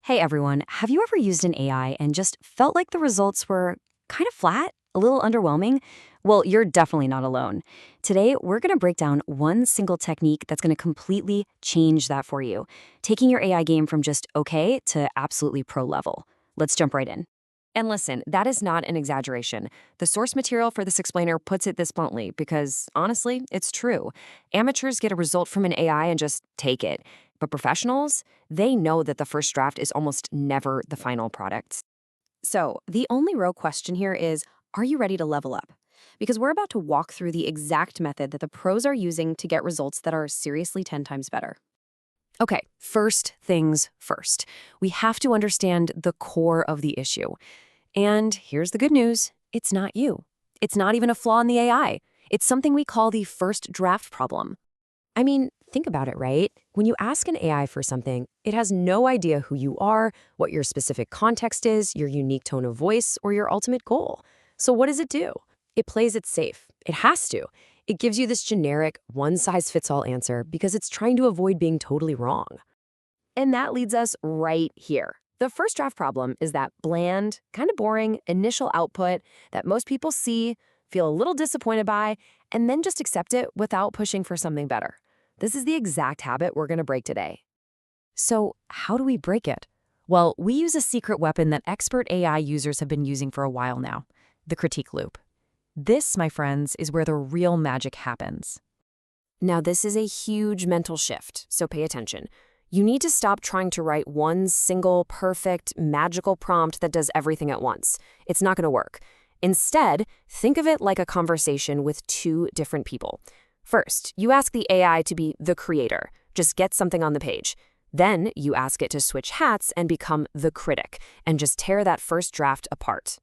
Hey everyone, have you ever used an AI and just felt like the results were kind of flat, a little underwhelming? Well, you're definitely not alone. Today, we're going to break down one single technique that's going to completely change that for you, taking your AI game from just okay to absolutely pro level. Let's jump right in. And listen, that is not an exaggeration. The source material for this explainer puts it this bluntly because, honestly, it's true. Amateurs get a result from an AI and just take it. But professionals, they know that the first draft is almost never the final product. So, the only real question here is, are you ready to level up? Because we're about to walk through the exact method that the pros are using to get results that are seriously 10 times better. Okay, first things first. We have to understand the core of the issue. And here's the good news. It's not you. It's not even a flaw in the AI. It's something we call the first draft problem. I mean, think about it, right? When you ask an AI for something, it has no idea who you are, what your specific context is, your unique tone of voice, or your ultimate goal. So what does it do? It plays it safe. It has to. It gives you this generic, one-size-fits-all answer because it's trying to avoid being totally wrong. And that leads us right here. The first draft problem is that bland, kind of boring initial output that most people see, feel a little disappointed by, and then just accept it without pushing for something better. This is the exact habit we're going to break today. So how do we break it? Well, we use a secret weapon that expert AI users have been using for a while now, the critique loop. This, my friends, is where the real magic happens. Now, this is a huge mental shift, so pay attention. You need to stop trying to write one single, perfect, magical prompt that does everything at once. It's not going to work. Instead, think of it like a conversation with two different people. First, you ask the AI to be the creator. Just get something on the page. Then, you ask it to switch hats and become the critic, and just tear that first draft apart.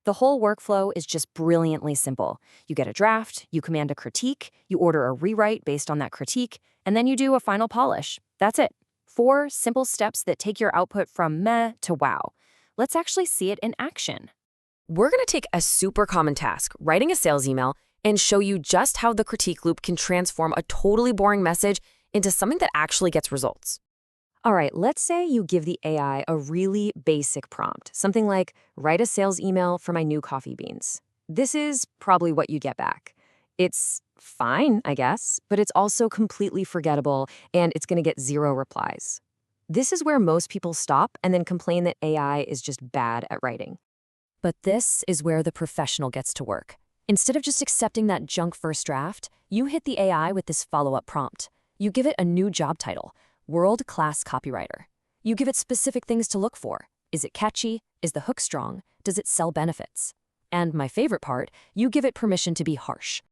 The whole workflow is just brilliantly simple. You get a draft, you command a critique, you order a rewrite based on that critique, and then you do a final polish. That's it. 4 simple steps that take your output from meh to wow. Let's actually see it in action. We're going to take a super common task, writing a sales email, and show you just how the critique loop can transform a totally boring message into something that actually gets results. All right, let's say you give the AI a really basic prompt, something like, write a sales email for my new coffee beans. This is probably what you get back. It's fine, I guess, but it's also completely forgettable, and it's going to get 0 replies. This is where most people stop and then complain that AI is just bad at writing. But this is where the professional gets to work. Instead of just accepting that junk first draft, you hit the AI with this follow-up prompt. You give it a new job title, world-class copywriter. You give it specific things to look for. Is it catchy? Is the hook strong? Does it sell benefits? And my favorite part, you give it permission to be harsh.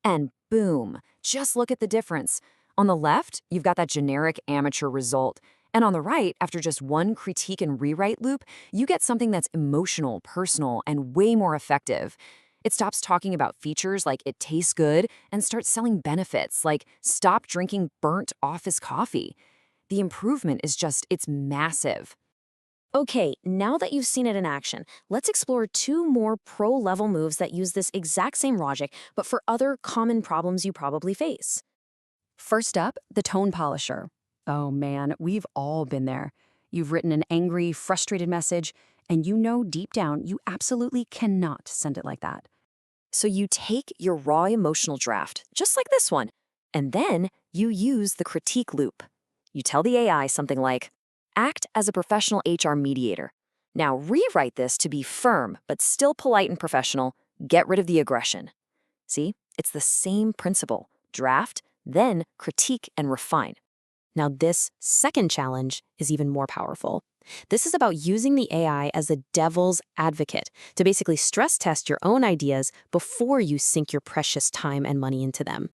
And boom, just look at the difference. On the left, you've got that generic amateur result. And on the right, after just one critique and rewrite loop, you get something that's emotional, personal, and way more effective. It stops talking about features like it tastes good and starts selling benefits like stop drinking burnt office coffee. The improvement is it's massive. Okay, now that you've seen it in action, let's explore 2 more pro-level moves that use this exact same logic, but for other common problems you probably face. First up, the tone polisher. Oh man, we've all been there. You've written an angry, frustrated message, and you know deep down you absolutely cannot send it like that. So you take your raw emotional draft, just like this one, and then you use the critique loop. You tell the AI something like, act as a professional HR mediator. Now rewrite this to be firm, but still polite and professional. Get rid of the aggression. See, it's the same principle. Draft, then critique and refine. Now this second challenge is even more powerful. This is about using the AI as a devil's advocate to basically stress test your own ideas before you sink your precious time and money into them.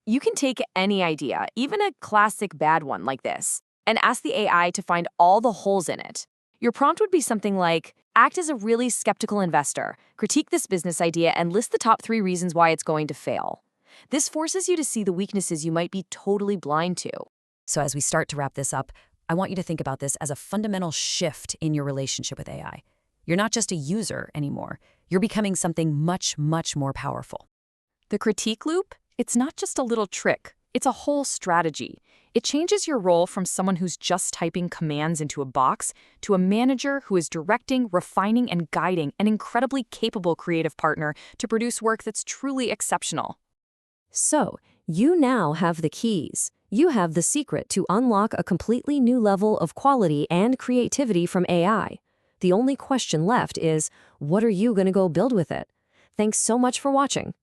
You can take any idea, even a classic bad one like this, and ask the AI to find all the holes in it. Your prompt would be something like, act as a really skeptical investor, critique this business idea, and list the top 3 reasons why it's going to fail. This forces you to see the weaknesses you might be totally blind to. So as we start to wrap this up, I want you to think about this as a fundamental shift in your relationship with AI. You're not just a user anymore. You're becoming something much, much more powerful. The critique loop, it's not just a little trick. It's a whole strategy. It changes your role from someone who's just typing commands into a box to a manager who is directing, refining, and guiding an incredibly capable creative partner to produce work that's truly exceptional. So, you now have the keys. You have the secret to unlock a completely new level of quality and creativity from AI. The only question left is, what are you going to go build with it? Thanks so much for watching.